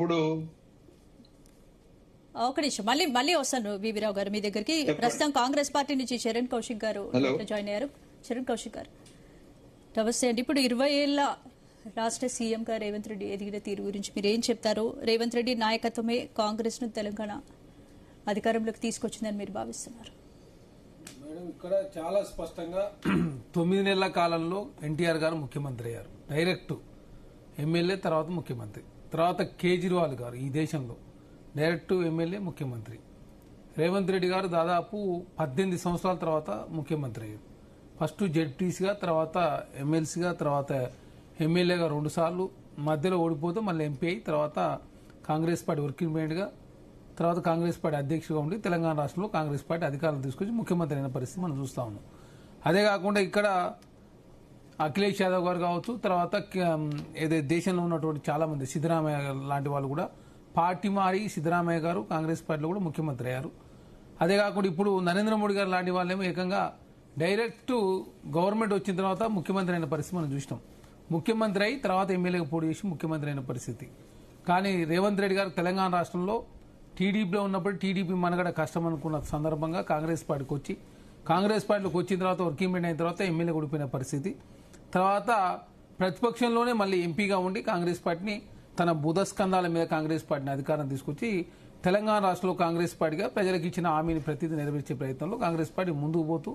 ఇప్పుడు ఒక నిమిషం మళ్ళీ వస్తాను బీవీరావు గారు మీ దగ్గరికి. ప్రస్తుతం కాంగ్రెస్ పార్టీ నుంచి చరణ్ కౌశిక్ గారు జాయిన్ అయ్యారు. చరణ్ కౌశిక్ గారు నమస్తే అండి. ఇప్పుడు 20 ఏళ్ల రాష్ట్ర సీఎంగా రేవంత్ రెడ్డి ఎదిగిన తీరు గురించి మీరు ఏం చెప్తారు? రేవంత్ రెడ్డి నాయకత్వమే కాంగ్రెస్ ను తెలంగాణ అధికారంలోకి తీసుకొచ్చిందని మీరు భావిస్తున్నారు? మేడం, ఇక్కడ చాలా స్పష్టంగా 9 నెలల కాలంలో ఎన్టీఆర్ గారు ముఖ్యమంత్రి అయ్యారు. డైరెక్ట్ ఎమ్మెల్యే, తర్వాత ముఖ్యమంత్రి. తర్వాత కేజ్రీవాల్ గారు ఈ దేశంలో డైరెక్ట్ ఎమ్మెల్యే, ముఖ్యమంత్రి. రేవంత్ రెడ్డి గారు దాదాపు 18 సంవత్సరాల తర్వాత ముఖ్యమంత్రి అయ్యారు. ఫస్ట్ జెడ్పీసీగా, తర్వాత ఎమ్మెల్సీగా, తర్వాత ఎమ్మెల్యేగా 2 సార్లు, మధ్యలో ఓడిపోతే మళ్ళీ ఎంపీ అయి, తర్వాత కాంగ్రెస్ పార్టీ వర్కింగ్ ప్రెసిడెంట్గా, తర్వాత కాంగ్రెస్ పార్టీ అధ్యక్షుడిగా ఉండి తెలంగాణ రాష్ట్రంలో కాంగ్రెస్ పార్టీ అధికారం తీసుకొచ్చి ముఖ్యమంత్రి అయిన పరిస్థితి మనం చూస్తా ఉన్నాం. అదే కాకుండా ఇక్కడ అఖిలేష్ యాదవ్ గారు కావచ్చు, తర్వాత ఏదైతే దేశంలో ఉన్నటువంటి చాలా మంది సిద్ధరామయ్య లాంటి వాళ్ళు కూడా పార్టీ మారి సిద్ధరామయ్య గారు కాంగ్రెస్ పార్టీలో కూడా ముఖ్యమంత్రి అయ్యారు. అదే కాకుండా ఇప్పుడు నరేంద్ర మోడీ గారు లాంటి వాళ్ళేమో ఏకంగా డైరెక్ట్ గవర్నమెంట్ వచ్చిన తర్వాత ముఖ్యమంత్రి అయిన పరిస్థితి మనం చూసినాం. ముఖ్యమంత్రి అయి తర్వాత ఎమ్మెల్యేగా పోటీ చేసి ముఖ్యమంత్రి అయిన పరిస్థితి. కానీ రేవంత్ రెడ్డి గారు తెలంగాణ రాష్ట్రంలో టీడీపీలో ఉన్నప్పుడు టీడీపీ మనగడ కష్టం అనుకున్న సందర్భంగా కాంగ్రెస్ పార్టీకి వచ్చి, కాంగ్రెస్ పార్టీలోకి వచ్చిన తర్వాత వర్కింగ్ ప్రెసిడెంట్ అయిన తర్వాత ఎమ్మెల్యే ఓడిపోయిన పరిస్థితి. తర్వాత ప్రతిపక్షంలోనే మళ్ళీ ఎంపీగా ఉండి కాంగ్రెస్ పార్టీని తన బుధస్కంధాల మీద కాంగ్రెస్ పార్టీని అధికారం తీసుకొచ్చి తెలంగాణ రాష్ట్రంలో కాంగ్రెస్ పార్టీగా ప్రజలకు ఇచ్చిన హామీని ప్రతిదీ నెరవేర్చే ప్రయత్నంలో కాంగ్రెస్ పార్టీ ముందుకు పోతూ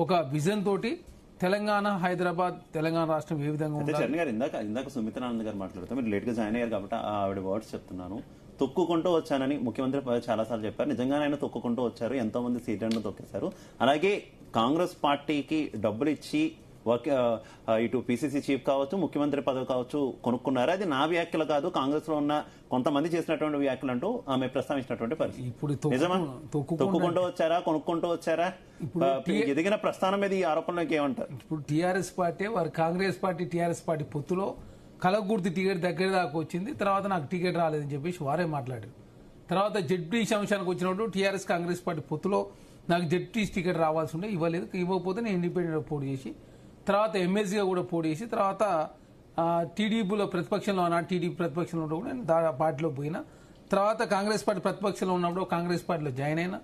ఒక విజన్ తోటి తెలంగాణ, హైదరాబాద్, తెలంగాణ రాష్ట్రం ఏ విధంగా చరణ్ గారు ఇందాక సుమిత్రానంద్ గారు మాట్లాడుతూ మీరు లేట్ గా జాయిన్ అయ్యారు కాబట్టి ఆవిడ వర్డ్స్ చెప్తున్నాను. తొక్కుకుంటూ వచ్చానని ముఖ్యమంత్రి చాలా సార్లు చెప్పారు. నిజంగానే ఆయన తొక్కుకుంటూ వచ్చారు, ఎంతో మంది సీట్లను తొక్కేశారు. అలాగే కాంగ్రెస్ పార్టీకి డబ్బులు ఇచ్చి ఇటు పిసిసి చీఫ్ కావచ్చు, ముఖ్యమంత్రి పదవి కావచ్చు కొనుక్కున్నారు. అది నా వ్యాఖ్యలు కాదు, కాంగ్రెస్ లో ఉన్న కొంతమంది చేసినటువంటి వ్యాఖ్యలు అంటూ ఆమె ప్రస్తావించినటువంటి పరిస్థితి. ఇప్పుడు నిజమా? తొక్కుకుంటూ వచ్చారా, కొనుక్కుంటూ వచ్చారా? ఎదిగిన ప్రస్థానం మీద ఈ ఆరోపణలకు ఏమంటారు? ఇప్పుడు టీఆర్ఎస్ పార్టీ వారు కాంగ్రెస్ పార్టీ టీఆర్ఎస్ పార్టీ పొత్తులో కలగుర్తి టికెట్ దగ్గర దాకా వచ్చింది. తర్వాత నాకు టికెట్ రాలేదని చెప్పేసి వారే మాట్లాడారు. తర్వాత జెడ్పీసీ అంశానికి వచ్చినప్పుడు టీఆర్ఎస్ కాంగ్రెస్ పార్టీ పొత్తులో నాకు జెడ్పీసీ టికెట్ రావాల్సి ఉండే, ఇవ్వలేదు. ఇవ్వకపోతే నేను ఇండిపెండెంట్ పోటీ చేసి, తర్వాత ఎమ్మెల్సీగా కూడా పోటీ చేసి, తర్వాత టీడీపీలో ప్రతిపక్షంలో ఉన్న టీడీపీ ప్రతిపక్షంలో ఉన్నప్పుడు నేను పార్టీలో పోయినా, తర్వాత కాంగ్రెస్ పార్టీ ప్రతిపక్షంలో ఉన్నప్పుడు కాంగ్రెస్ పార్టీలో జాయిన్ అయినా,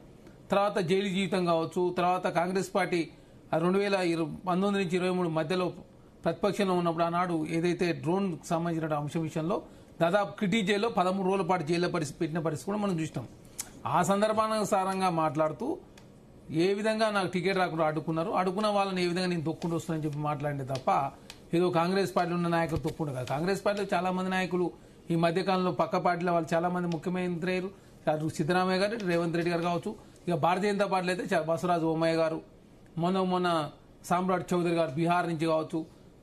తర్వాత జైలు జీవితం కావచ్చు, తర్వాత కాంగ్రెస్ పార్టీ 2019 నుంచి 23 మధ్యలో ప్రతిపక్షంలో ఉన్నప్పుడు ఆనాడు ఏదైతే డ్రోన్ సంబంధించిన అంశం విషయంలో దాదాపు కిటీ జైల్లో 13 రోజుల పాటు జైల్లో పెట్టిన పరిస్థితి కూడా మనం చూసినాం. ఆ సందర్భానుసారంగా మాట్లాడుతూ ఏ విధంగా నాకు టికెట్ రాకుండా అడుకున్న వాళ్ళని ఏ విధంగా నేను తొక్కుంటూ వస్తానని చెప్పి మాట్లాడింది తప్ప ఏదో కాంగ్రెస్ పార్టీలో ఉన్న నాయకులు తొక్కుంటూ కాదు. కాంగ్రెస్ పార్టీలో చాలా మంది నాయకులు ఈ మధ్యకాలంలో పక్క పార్టీలో వాళ్ళు చాలా మంది ముఖ్యమంత్రి అయ్యారు. అటు సిద్ధరామయ్య గారు, రేవంత్ రెడ్డి గారు కావచ్చు. ఇక భారతీయ జనతా పార్టీలో అయితే బసవరాజు బొమ్మాయి గారు, మొన్న సామ్రాట్ చౌదరి గారు బీహార్ నుంచి కావచ్చు,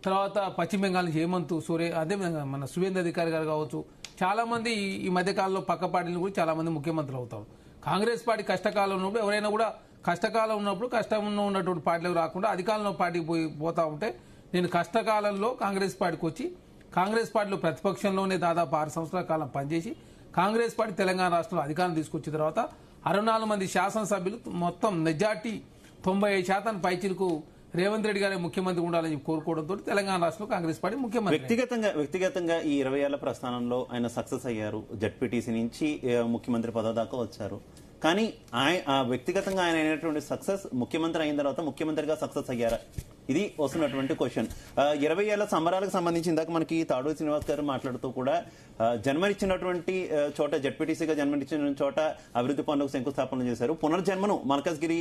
తర్వాత పశ్చిమ బెంగాల్ నుంచి హేమంత్ సోరే, అదేవిధంగా మన సువేంద్ర అధికారి గారు కావచ్చు. చాలా మంది ఈ మధ్యకాలంలో పక్క పార్టీలు కూడా చాలా మంది ముఖ్యమంత్రులు అవుతారు. కాంగ్రెస్ పార్టీ కష్టకాలం ఉన్నప్పుడు ఎవరైనా కూడా కష్టకాలం ఉన్నప్పుడు కష్టంలో ఉన్నటువంటి పార్టీలకు రాకుండా అధికారంలో పార్టీకి పోతా ఉంటే, నేను కష్టకాలంలో కాంగ్రెస్ పార్టీకి వచ్చి కాంగ్రెస్ పార్టీలో ప్రతిపక్షంలోనే దాదాపు 6 సంవత్సరాల కాలం పనిచేసి కాంగ్రెస్ పార్టీ తెలంగాణ రాష్ట్రంలో అధికారం తీసుకొచ్చిన తర్వాత 64 మంది శాసనసభ్యులు మొత్తం మెజార్టీ 95% పైచిలకు రేవంత్ రెడ్డి గారే ముఖ్యమంత్రి ఉండాలని కోరుకోవడంతో తెలంగాణ రాష్ట్రంలో కాంగ్రెస్ పార్టీ ముఖ్యమంత్రి. వ్యక్తిగతంగా ఈ 20 ఏళ్ల ప్రస్థానంలో ఆయన సక్సెస్ అయ్యారు. జెడ్పీటీసీ నుంచి ముఖ్యమంత్రి పదవి దాకా వచ్చారు. కానీ వ్యక్తిగతంగా ఆయన అయినటువంటి సక్సెస్ ముఖ్యమంత్రి అయిన తర్వాత ముఖ్యమంత్రిగా సక్సెస్ అయ్యారా? ఇది వస్తున్నటువంటి క్వశ్చన్. 20 ఏళ్ల సంబరాలకు సంబంధించి ఇందాక మనకి తాడూరి శ్రీనివాస్ గారు మాట్లాడుతూ కూడా జన్మనిచ్చినటువంటి చోట, జెడ్పీటీసీగా జన్మనిచ్చిన చోట అభివృద్ధి పనులకు శంకుస్థాపన చేశారు. పునర్జన్మను మల్కజ్గిరి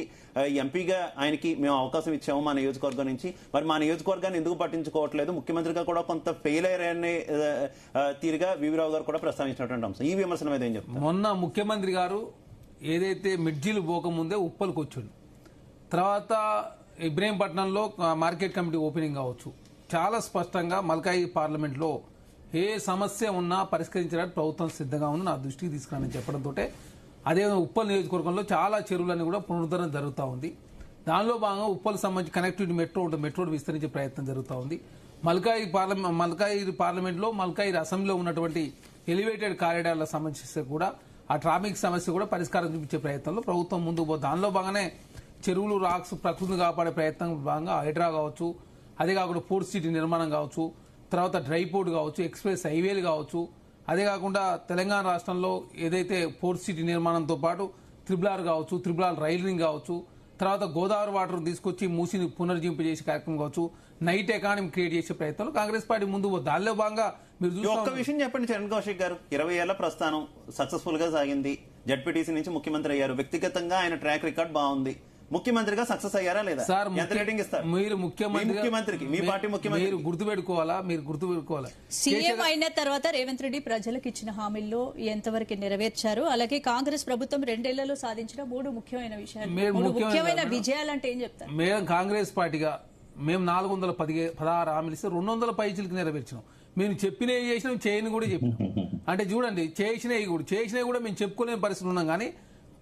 ఎంపీగా ఆయనకి మేము అవకాశం ఇచ్చాము మా నియోజకవర్గం నుంచి. మరి మా నియోజకవర్గాన్ని ఎందుకు పట్టించుకోవట్లేదు? ముఖ్యమంత్రిగా కూడా కొంత ఫెయిల్ అయ్యారనే తీరుగా బీవీరావు గారు కూడా ప్రస్తావించినటువంటి అంశం. ఈ విమర్శల మీద ఏం చెప్తారు? మొన్న ముఖ్యమంత్రి గారు ఏదైతే మిడ్జీలు పోకముందే ఉప్పల్కి వచ్చాడు, తర్వాత ఇబ్రహీంపట్నంలో మార్కెట్ కమిటీ ఓపెనింగ్ కావచ్చు, చాలా స్పష్టంగా మల్కాయి పార్లమెంట్లో ఏ సమస్య ఉన్నా పరిష్కరించడానికి ప్రభుత్వం సిద్ధంగా ఉంది, నా దృష్టికి తీసుకురాని చెప్పడంతో అదే ఉప్పల్ నియోజకవర్గంలో చాలా చెరువులన్నీ కూడా పునరుద్ధరణ జరుగుతూ ఉంది. దానిలో భాగంగా ఉప్పల్ సంబంధించి కనెక్టివిటీ మెట్రో ఉంటుంది, మెట్రోను విస్తరించే ప్రయత్నం జరుగుతూ ఉంది. మల్కాయి పార్లమెంట్లో మల్కాయి అసెంబ్లీలో ఉన్నటువంటి ఎలివేటెడ్ కారిడార్ల సమస్య కూడా, ఆ ట్రాఫిక్ సమస్య కూడా పరిష్కారం చూపించే ప్రయత్నంలో ప్రభుత్వం ముందుకు పోతుంది. దానిలో భాగంగానే చెరువులు, రాక్స్, ప్రకృతిని కాపాడే ప్రయత్నం భాగంగా హైడ్రా కావచ్చు, అదే కాకుండా పోర్ట్ సిటీ నిర్మాణం కావచ్చు, తర్వాత డ్రై పోర్ట్ కావచ్చు, ఎక్స్ప్రెస్ హైవేలు కావచ్చు, అదే కాకుండా తెలంగాణ రాష్ట్రంలో ఏదైతే పోర్ట్ సిటీ నిర్మాణంతో పాటు త్రిబుల్ కావచ్చు, త్రిబుల్ రైల్ రింగ్ కావచ్చు, తర్వాత గోదావరి వాటర్ తీసుకొచ్చి మూసిని పునర్జింపజేసే కార్యక్రమం కావచ్చు, నైట్ ఎకానమీ క్రియేట్ చేసే ప్రయత్నంలో కాంగ్రెస్ పార్టీ ముందు దానిలో భాగంగా మీరు ఈ ఒక్క విషయం చెప్పండి చరణ్ కౌశిక్ గారు, 20 ఏళ్ల ప్రస్థానం సక్సెస్ఫుల్ గా సాగింది, జడ్పీటీసీ నుంచి ముఖ్యమంత్రి అయ్యారు, వ్యక్తిగతంగా ఆయన ట్రాక్ రికార్డ్ బాగుంది, ముఖ్యమంత్రిగా సక్సెస్ అయ్యారా లేదా? సార్ ఎంత రేటింగ్ ఇస్తారు మీరు ముఖ్యమంత్రికి? మీ పార్టీ ముఖ్యమంత్రి మీరు గుర్తుపెట్టుకోవాలా సీఎం అయిన తర్వాత రేవంత్ రెడ్డి ప్రజలకు ఇచ్చిన హామీల్లో ఎంతవరకు నెరవేర్చారు, అలాగే కాంగ్రెస్ ప్రభుత్వం 2 ఏళ్లలో సాధించిన 3 ముఖ్యమైన విషయాలు, 3 ముఖ్యమైన విజయాలంటే ఏం చెప్తారు? మేము కాంగ్రెస్ పార్టీగా మేము 416 హామీలు ఇస్తే 200 పైచీలకు నెరవేర్చినాం. మేము చెప్పినవి చేసినాం, చేయని కూడా చెప్పినాం. అంటే చూడండి, చేసినవి కూడా మేము చెప్పుకోలేని పరిస్థితి ఉన్నాం. కానీ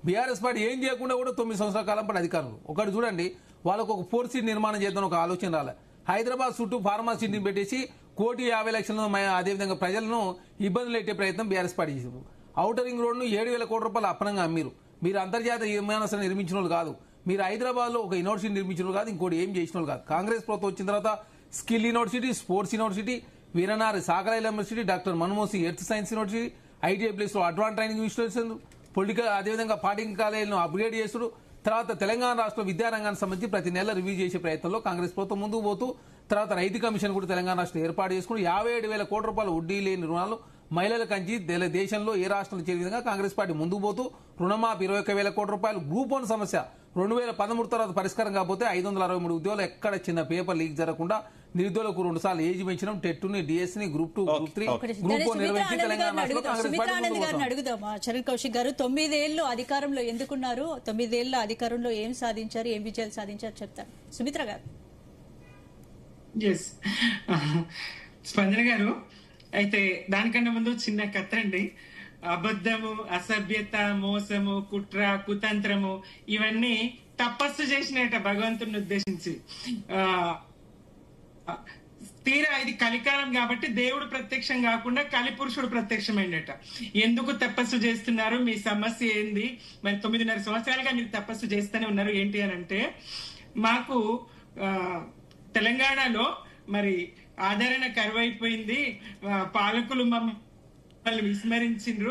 బీఆర్ఎస్ పార్టీ ఏం చేయకుండా కూడా 9 సంవత్సరాల కాలం పాటు అధికారులు. ఒకటి చూడండి, వాళ్ళకు ఒక 4 సీట్ నిర్మాణం చేద్దాం ఒక ఆలోచన రాలే. హైదరాబాద్ చుట్టూ ఫార్మాసిటీని పెట్టేసి 1,50,00,000 అదేవిధంగా ప్రజలను ఇబ్బందులు పెట్టే ప్రయత్నం బీఆర్ఎస్ పార్టీ చేశారు. ఔటర్ రింగ్ రోడ్ను 7,000 కోట్ల రూపాయలు అప్పనంగా అమ్మిరు. మీరు అంతర్జాతీయ విమానాశ్రయం నిర్మించిన వాళ్ళు కాదు, మీరు హైదరాబాద్ లో ఒక యూనివర్సిటీ నిర్మించిన వాళ్ళు కాదు, ఇంకోటి ఏం చేసిన వాళ్ళు కాదు. కాంగ్రెస్ ప్రభుత్వం వచ్చిన తర్వాత స్కిల్ యూనివర్సిటీ, స్పోర్ట్స్ యూనివర్సిటీ, వీరనారి సాగరైల university, doctor Manmohan Singh earth science university, ITI place లో అడ్వాన్స్ ట్రైనింగ్ ఇన్స్టిట్యూషన్, పొలిటికల్ అదేవిధంగా పార్టింగ్ కాలేజీలను అప్గ్రేడ్ చేస్తున్నారు. తర్వాత తెలంగాణ రాష్ట్ర విద్యారంగానికి సంబంధించి ప్రతి నెల రివ్యూ చేసే ప్రయత్నంలో కాంగ్రెస్ ప్రభుత్వం ముందుకు పోతూ తర్వాత రైతు కమిషన్ కూడా తెలంగాణ రాష్ట్రం ఏర్పాటు చేసుకుని 57,000 కోట్ల రూపాయల వడ్డీ లేని రుణాలు మహిళల కంచి దేశంలో ఏ రాష్ట్రంలో చేరే విధంగా కాంగ్రెస్ పార్టీ ముందుకు పోతూ రుణమాఫీ 21,000 కోట్ల రూపాయలు, గ్రూప్ 1 సమస్య 2013 తర్వాత పరిష్కారం కాకపోతే 563 ఉద్యోగాలు ఎక్కడ చిన్న పేపర్ లీక్ జరగకుండా నిరుద్యోగులకు 2 సార్లు ఏజ్ పెంచడం, టెట్ ని, డిఎస్ ని, గ్రూప్ 2, గ్రూప్ 3, గ్రూప్ 4 నిర్వహించి తెలంగాణ రాష్ట్రంలో కాంగ్రెస్ పార్టీ ముందుకు పోతుంది. అడుగుదామా చరణ్ కౌశిక్ గారు, 9 ఏళ్లు అధికారంలో ఎందుకున్నారు, 9 ఏళ్ల అధికారంలో ఏం సాధించారు, ఏం విజయాలు సాధించారు చెప్తారు సుమిత్ర గారు. ఎస్ స్పందన గారు, అయితే దానికన్నా ముందు చిన్న కథ అండి. అబద్ధము, అసభ్యత, మోసము, కుట్ర, కుతంత్రము ఇవన్నీ తపస్సు చేసినట భగవంతుని ఉద్దేశించి. తీరా ఇది కలికాలం కాబట్టి దేవుడు ప్రత్యక్షం కాకుండా కలిపురుషుడు ప్రత్యక్షమైందట. ఎందుకు తపస్సు చేస్తున్నారు, మీ సమస్య ఏంది, మరి 9.5 సంవత్సరాలుగా మీరు తపస్సు చేస్తూనే ఉన్నారు ఏంటి అని అంటే, మాకు తెలంగాణలో మరి ఆదరణ కరువైపోయింది, పాలకులు మమ్మల్ని విస్మరించిండ్రు,